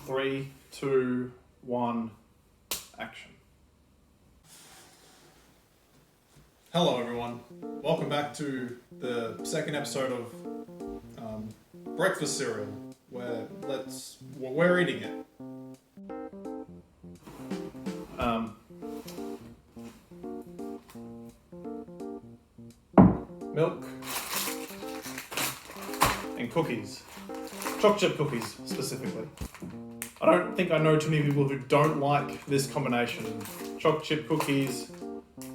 3, 2, 1, action. Hello everyone, welcome back to the second episode of breakfast cereal, where we're eating it. Milk and cookies. Chocolate chip cookies, specifically. I don't think I know too many people who don't like this combination. Chocolate chip cookies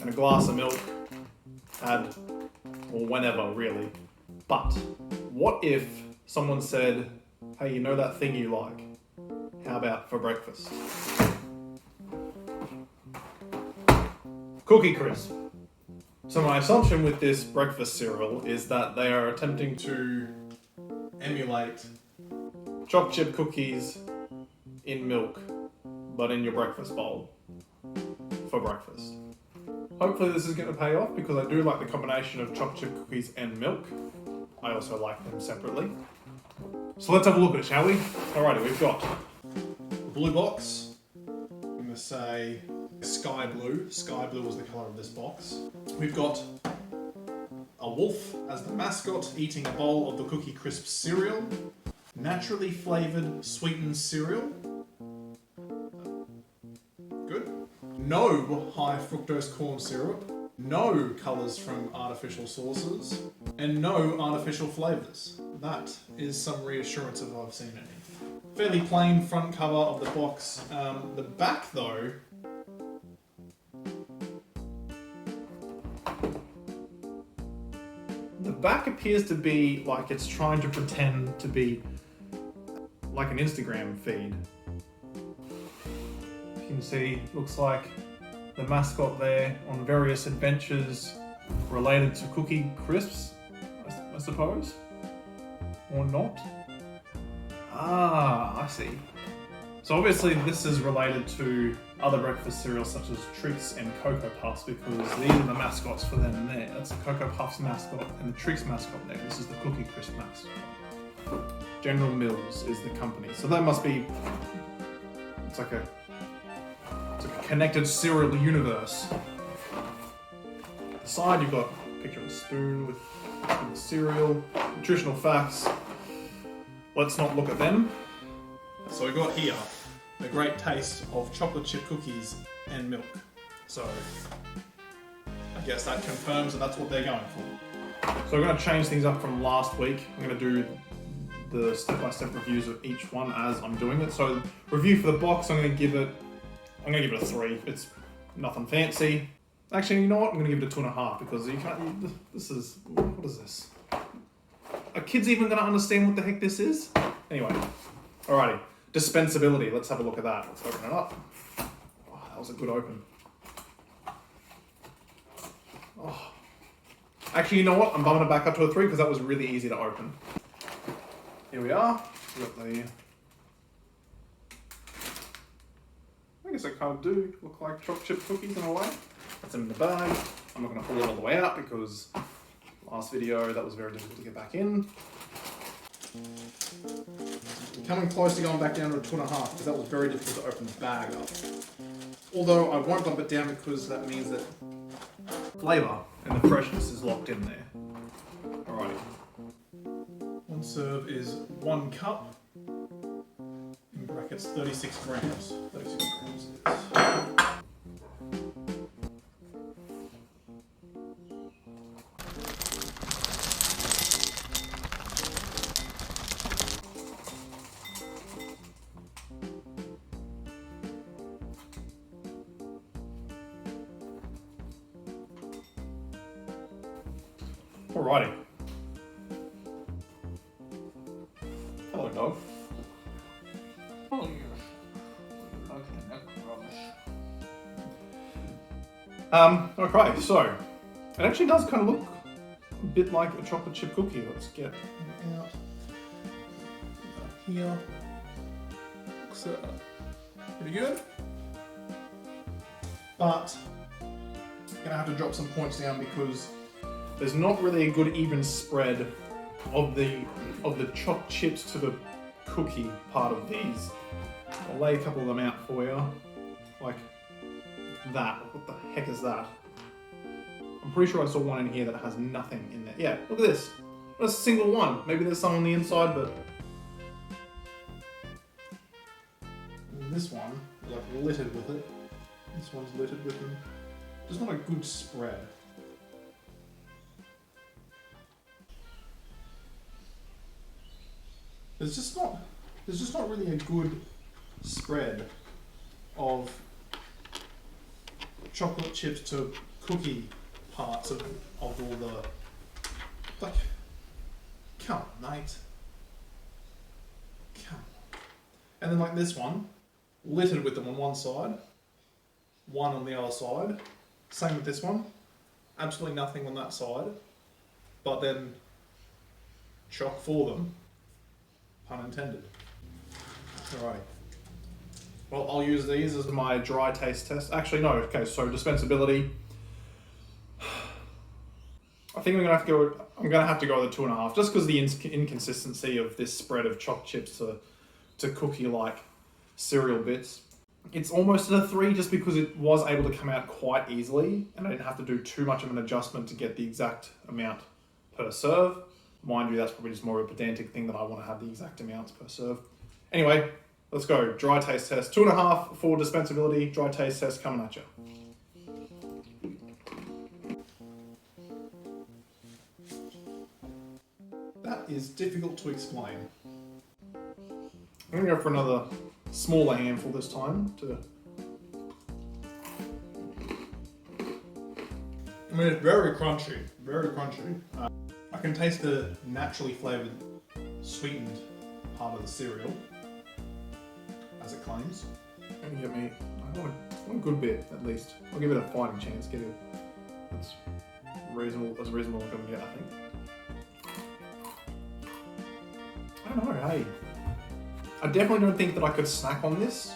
and a glass of milk or whenever, really. But what if someone said, hey, you know that thing you like? How about for breakfast? Cookie Crisp. So my assumption with this breakfast cereal is that they are attempting to emulate chocolate chip cookies in milk, but in your breakfast bowl for breakfast. Hopefully this is going to pay off because I do like the combination of chocolate chip cookies and milk. I also like them separately. So let's have a look at it, shall we? Alrighty, we've got blue box. I'm going to say sky blue. Sky blue was the colour of this box. We've got a wolf as the mascot eating a bowl of the Cookie Crisp cereal. Naturally flavoured sweetened cereal. Good. No high fructose corn syrup. No colours from artificial sources. And no artificial flavours. That is some reassurance if I've seen any. Fairly plain front cover of the box. The back though, the back appears to be like it's trying to pretend to be like an Instagram feed. You can see, looks like the mascot there on various adventures related to Cookie Crisps, I suppose, or not. Ah, I see. So obviously this is related to other breakfast cereals such as Trix and Cocoa Puffs because these are the mascots for them there. That's the Cocoa Puffs mascot and the Trix mascot there. This is the Cookie Crisp mascot. General Mills is the company. So that must be, it's like a connected cereal universe. At the side you've got a picture of a spoon with the cereal, nutritional facts. Let's not look at them. So we've got here the great taste of chocolate chip cookies and milk. So I guess that confirms that that's what they're going for. So we're going to change things up from last week. I'm going to do the step-by-step reviews of each one as I'm doing it. So review for the box, I'm going to give it a 3. It's nothing fancy. Actually, you know what? I'm going to give it a 2.5 because you can't. What is this? Are kids even going to understand what the heck this is? Anyway, alrighty. Dispensability. Let's have a look at that. Let's open it up. Oh, that was a good open. Oh. Actually, you know what? I'm bumping it back up to a 3 because that was really easy to open. Here we are. We've got the. I guess I kind of do look like chocolate chip cookies in a way. That's them in the bag. I'm not going to pull it all the way out because last video that was very difficult to get back in. Coming close to going back down to a 2.5 because that was very difficult to open the bag up. Although I won't bump it down because that means that flavour and the freshness is locked in there. Alrighty. One serve is 1 cup. In brackets 36 grams. 36 grams it is. Alrighty. Hello, dog. Oh, you. Okay, that's rubbish. Okay, so it actually does kind of look a bit like a chocolate chip cookie. Let's get it out here. Looks pretty good. But I'm gonna have to drop some points down because there's not really a good even spread of the chopped chips to the cookie part of these. I'll lay a couple of them out for you, like that. What the heck is that? I'm pretty sure I saw one in here that has nothing in there. Yeah, look at this. That's a single one. Maybe there's some on the inside, but this one is like littered with it. This one's littered with them. Just not a good spread. There's just not really a good spread of chocolate chips to cookie parts of all the, like, come on, mate. Come on. And then like this one, littered with them on one side, one on the other side. Same with this one, absolutely nothing on that side, but then chock for them, pun intended. Alright. Well, I'll use these as my dry taste test. Actually, no, okay, so dispensability. I think I'm gonna have to go with a 2.5, just because the inconsistency of this spread of chopped chips to cookie-like cereal bits. It's almost at a 3 just because it was able to come out quite easily, and I didn't have to do too much of an adjustment to get the exact amount per serve. Mind you, that's probably just more of a pedantic thing that I want to have the exact amounts per serve. Anyway, let's go. Dry taste test. 2.5 for dispensability. Dry taste test coming at you. That is difficult to explain. I'm going to go for another smaller handful this time. I mean, it's very crunchy. Very crunchy. I can taste the naturally flavoured, sweetened part of the cereal, as it claims. Gonna get me one good bit at least. I'll give it a fighting chance. That's reasonable. That's reasonable. I'm gonna get, I think. I don't know. Hey, I definitely don't think that I could snack on this.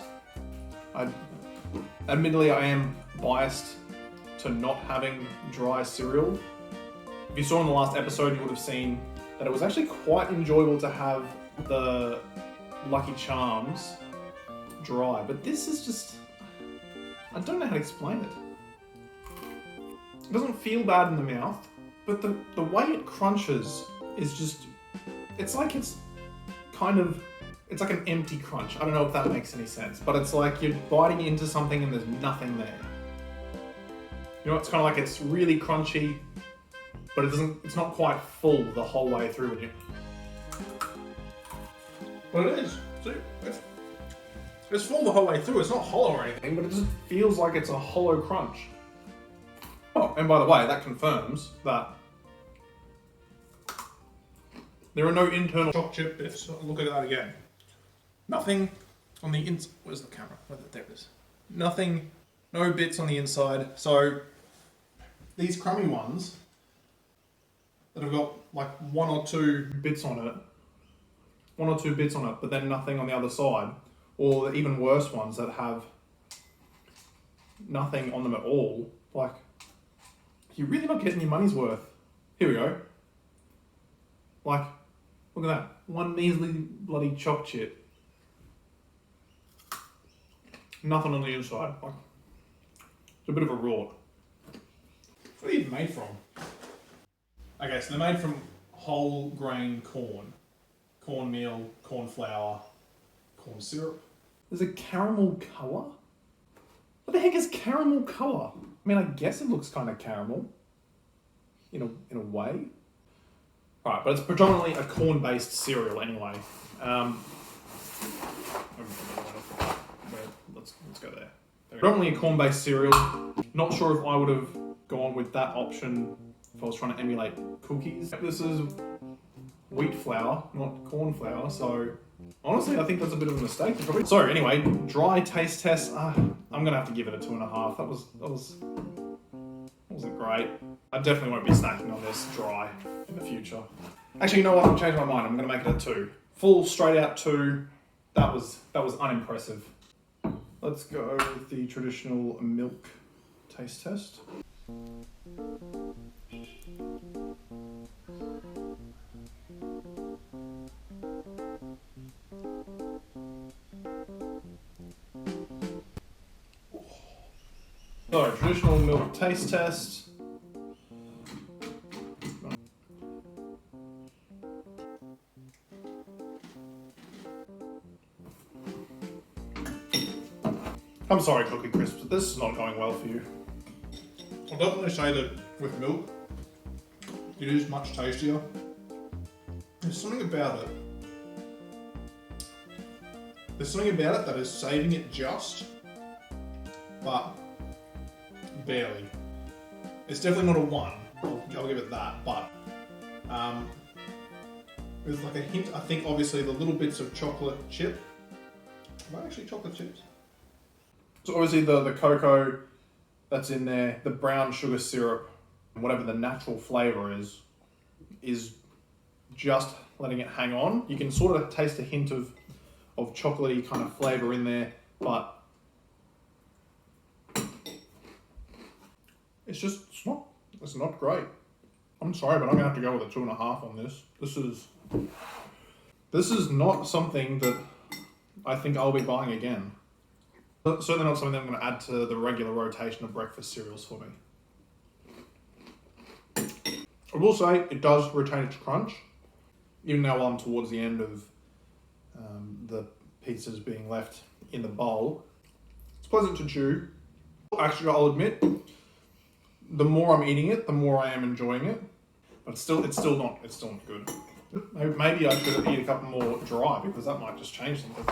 Admittedly, I am biased to not having dry cereal. If you saw in the last episode, you would have seen that it was actually quite enjoyable to have the Lucky Charms dry, but this is just, I don't know how to explain it. It doesn't feel bad in the mouth, but the way it crunches is just, it's like an empty crunch. I don't know if that makes any sense, but it's like you're biting into something and there's nothing there. You know, it's kind of like it's really crunchy, but it's not quite full the whole way through when you. But it is. See, it's full the whole way through. It's not hollow or anything, but it just feels like it's a hollow crunch. Oh, and by the way, that confirms that there are no internal choc chip bits. Look at that again. Nothing on the inside. Where's the camera? There it is. Nothing, no bits on the inside. So these crummy ones that have got like one or two bits on it, but then nothing on the other side, or the even worse ones that have nothing on them at all, like, you're really not getting your money's worth. Here we go. Like, look at that. One measly bloody choc chip. Nothing on the inside. Like, it's a bit of a rort. What are they even made from? Okay, so they're made from whole grain corn. Cornmeal, corn flour, corn syrup. There's a caramel colour? What the heck is caramel colour? I mean, I guess it looks kind of caramel. In a way. Right, but it's predominantly a corn-based cereal anyway. Let's go there. Predominantly a corn-based cereal. Not sure if I would have gone with that option if I was trying to emulate cookies. This is wheat flour, not corn flour, so honestly I think that's a bit of a mistake. So anyway, dry taste test. I'm gonna have to give it a 2.5. That wasn't great. I definitely won't be snacking on this dry in the future. Actually, you know what? I'll change my mind. I'm gonna make it a 2. Full straight out 2. That was unimpressive. Let's go with the traditional milk taste test. So, traditional milk taste test. I'm sorry, Cookie Crisps, but this is not going well for you. I'll definitely say that with milk, it is much tastier. There's something about it. There's something about it that is saving it just, but barely. It's definitely not a 1. I'll give it that, but there's like a hint. I think obviously the little bits of chocolate chip. Are they actually chocolate chips? So obviously the cocoa that's in there, the brown sugar syrup, whatever the natural flavour is just letting it hang on. You can sort of taste a hint of chocolatey kind of flavour in there, but it's not great. I'm sorry, but I'm gonna have to go with a 2.5 on this. This is not something that I think I'll be buying again. Certainly not something that I'm going to add to the regular rotation of breakfast cereals for me. I will say it does retain its crunch, even now while I'm towards the end of the pieces being left in the bowl. It's pleasant to chew. Actually, I'll admit, the more I'm eating it, the more I am enjoying it. But it's still not good. Maybe I should eat a couple more dry because that might just change something.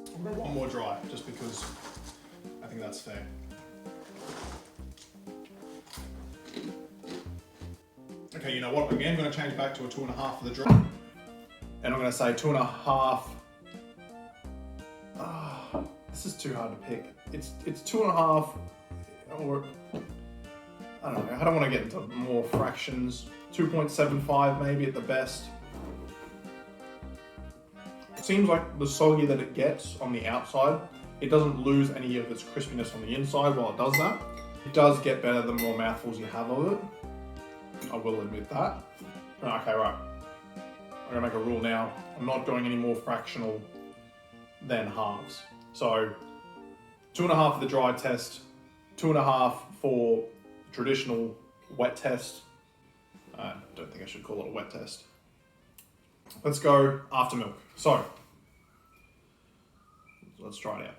I'll go one more dry, just because I think that's fair. Okay, you know what? Again, I'm going to change back to a 2.5 for the dry. And I'm going to say 2.5. This is too hard to pick. It's 2.5, or I don't know. I don't want to get into more fractions. 2.75 maybe at the best. It seems like the soggy that it gets on the outside, it doesn't lose any of its crispiness on the inside while it does that. It does get better the more mouthfuls you have of it. I will admit that. Okay, right. I'm gonna make a rule now. I'm not going any more fractional than halves. So 2.5 for the dry test, 2.5 for traditional wet test. I don't think I should call it a wet test. Let's go after milk. So let's try it out.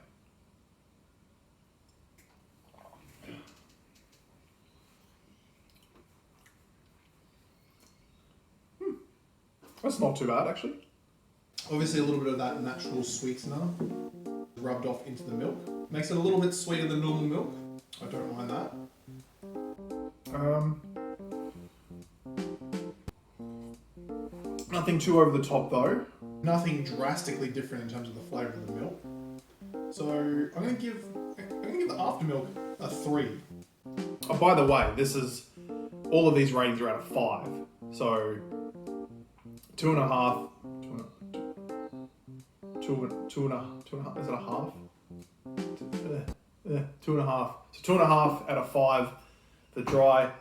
That's not too bad, actually. Obviously, a little bit of that natural sweetener rubbed off into the milk. Makes it a little bit sweeter than normal milk. I don't mind that. Nothing too over the top though. Nothing drastically different in terms of the flavour of the milk. So I'm gonna give the after milk a 3. Oh, by the way, all of these ratings are out of 5. So 2.5. 2.5. Is it a half? 2.5. So 2.5 out of 5 for the dry.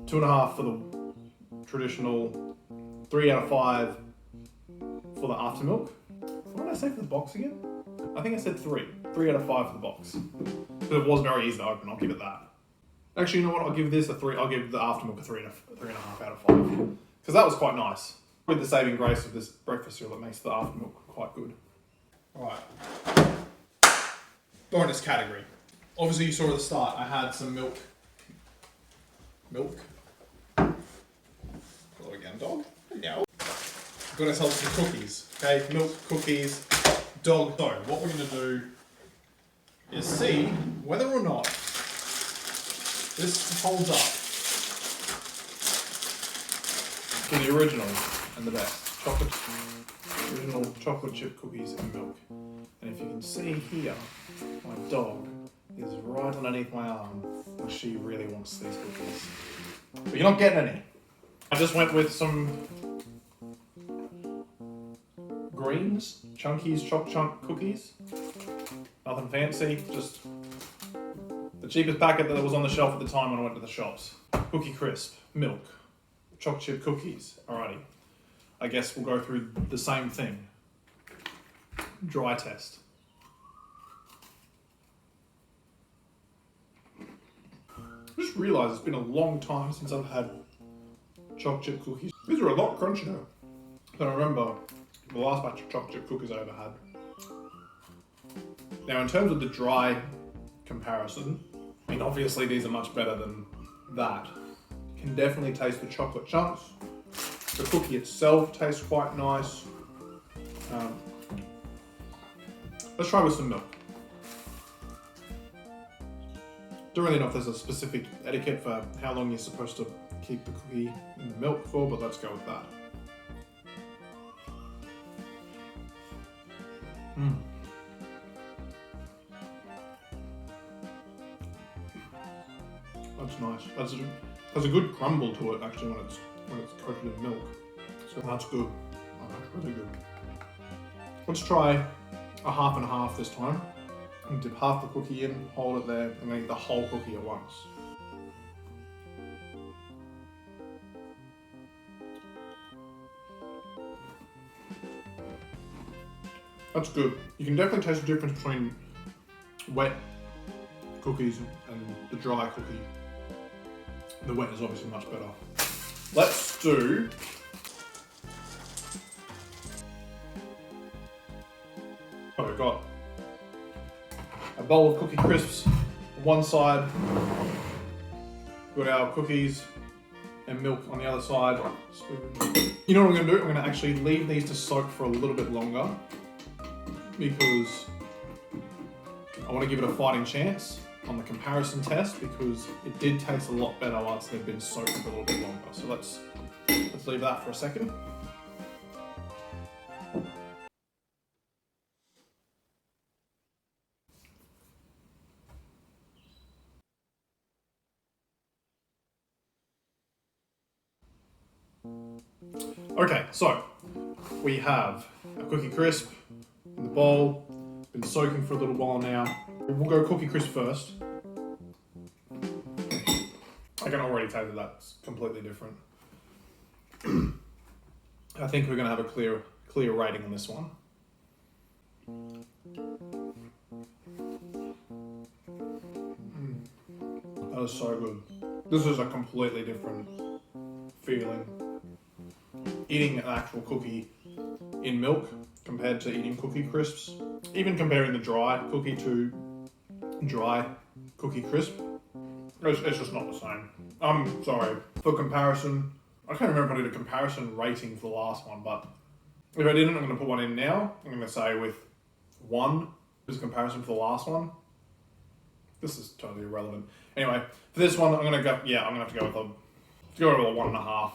2.5 for the traditional. 3 out of 5 for the after milk. What did I say for the box again? I think I said 3. 3 out of 5 for the box. But it was very easy to open, I'll give it that. Actually, you know what? I'll give this a 3. I'll give the after milk a 3.5 out of 5. Because that was quite nice. With the saving grace of this breakfast cereal, it makes the after milk quite good. Alright. Bonus category. Obviously, you saw at the start, I had some milk. Milk? Hello again, dog. No. Got ourselves some cookies. Okay, milk, cookies, dog. So, what we're going to do is see whether or not this holds up. For the original and the best. Original chocolate chip cookies and milk. And if you can see here, my dog is right underneath my arm, and she really wants these cookies. But you're not getting any. I just went with some Greens, Chunkies Choc Chunk cookies. Nothing fancy, just the cheapest packet that was on the shelf at the time when I went to the shops. Cookie Crisp, milk, chocolate chip cookies. Alrighty. I guess we'll go through the same thing. Dry test. I just realised it's been a long time since I've had chocolate chip cookies. These are a lot crunchier than I remember the last batch of chocolate chip cookies I ever had. Now, in terms of the dry comparison, I mean, obviously these are much better than that. You can definitely taste the chocolate chunks. The cookie itself tastes quite nice. Let's try with some milk. Don't really know if there's a specific etiquette for how long you're supposed to keep the cookie in the milk for, but let's go with that. That's nice. Has a good crumble to it actually when it's coated in milk. So that's good. Oh, that's really good. Let's try a half and half this time. And dip half the cookie in, hold it there, and then eat the whole cookie at once. That's good. You can definitely taste the difference between wet cookies and the dry cookie. The wet is obviously much better. Let's do what we've got. A bowl of cookie crisps on one side. We've got our cookies and milk on the other side. You know what I'm going to do? I'm going to actually leave these to soak for a little bit longer because I want to give it a fighting chance on the comparison test because it did taste a lot better once they've been soaked for a little bit longer. So let's leave that for a second. Okay, so we have a cookie crisp in the bowl, been soaking for a little while now. We'll go cookie crisp first. I can already tell you that's completely different. I think we're going to have a clear rating on this one. That is so good. This is a completely different feeling. Eating an actual cookie in milk compared to eating cookie crisps. Even comparing the dry cookie to dry cookie crisp, it's just not the same. I'm sorry. For comparison, I can't remember if I did a comparison rating for the last one, but if I didn't, I'm going to put one in now. I'm going to say with 1 as a comparison for the last one. This is totally irrelevant. Anyway, for this one, I'm going to have to go with a 1.5.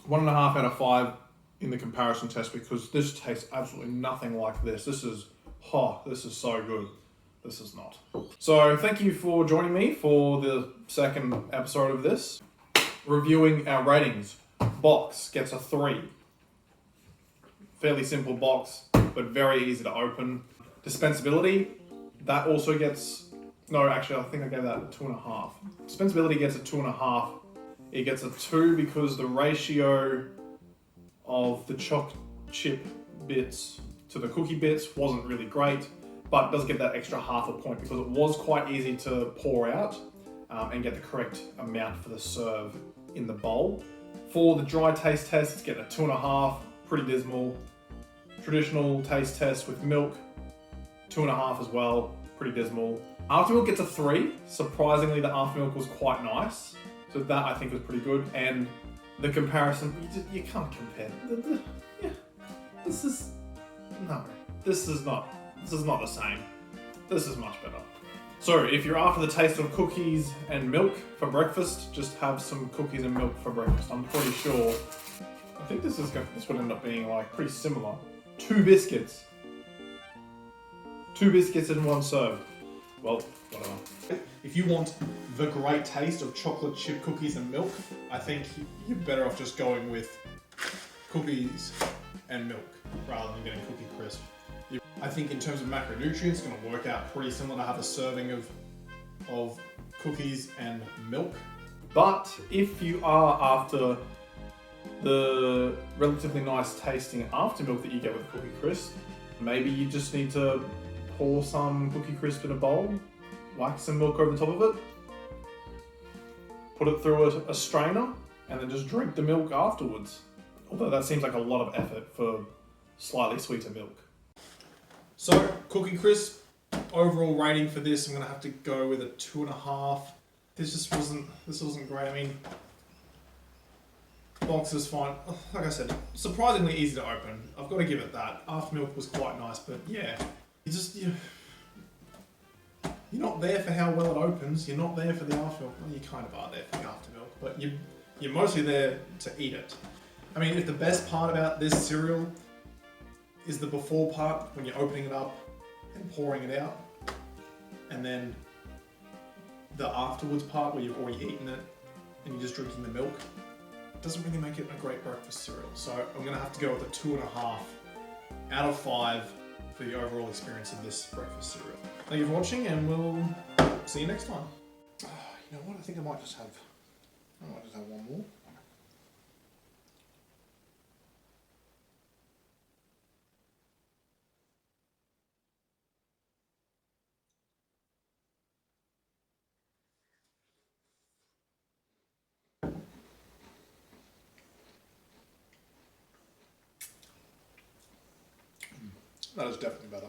1.5 out of 5 in the comparison test because this tastes absolutely nothing like this. This is so good. This is not. So thank you for joining me for the second episode of this. Reviewing our ratings. Box gets a 3. Fairly simple box, but very easy to open. Dispensability, that also gets, no, actually I think I gave that a 2.5. Dispensability gets a 2.5. It gets a 2 because the ratio of the chocolate chip bits to the cookie bits wasn't really great, but it does get that extra half a point because it was quite easy to pour out and get the correct amount for the serve in the bowl. For the dry taste test, it's getting a 2.5, pretty dismal. Traditional taste test with milk, 2.5 as well, pretty dismal. After milk gets a 3. Surprisingly, the after milk was quite nice. So that I think was pretty good. And the comparison, you can't compare. This is not the same. This is much better. So if you're after the taste of cookies and milk for breakfast, just have some cookies and milk for breakfast. I'm pretty sure. I think this would end up being like pretty similar. 2 biscuits. 2 biscuits in one serve. Well, whatever. If you want the great taste of chocolate chip cookies and milk, I think you're better off just going with cookies and milk rather than getting cookie crisp. I think in terms of macronutrients, it's going to work out pretty similar to have a serving of cookies and milk. But if you are after the relatively nice tasting after milk that you get with Cookie Crisp, maybe you just need to pour some Cookie Crisp in a bowl, whack some milk over the top of it, put it through a strainer, and then just drink the milk afterwards. Although that seems like a lot of effort for slightly sweeter milk. So, Cookie Crisp, overall rating for this, I'm going to have to go with a 2.5. This wasn't great. I mean, box is fine. Like I said, surprisingly easy to open. I've got to give it that. After milk was quite nice, but yeah, you're not there for how well it opens. You're not there for the after milk. Well, you kind of are there for the after milk, but you're mostly there to eat it. I mean, if the best part about this cereal is the before part, when you're opening it up and pouring it out, and then the afterwards part where you've already eaten it and you're just drinking the milk, it doesn't really make it a great breakfast cereal. So I'm going to have to go with a 2.5 out of 5 for the overall experience of this breakfast cereal. Thank you for watching, and we'll see you next time. You know what? I think I might just have one more. That is definitely better.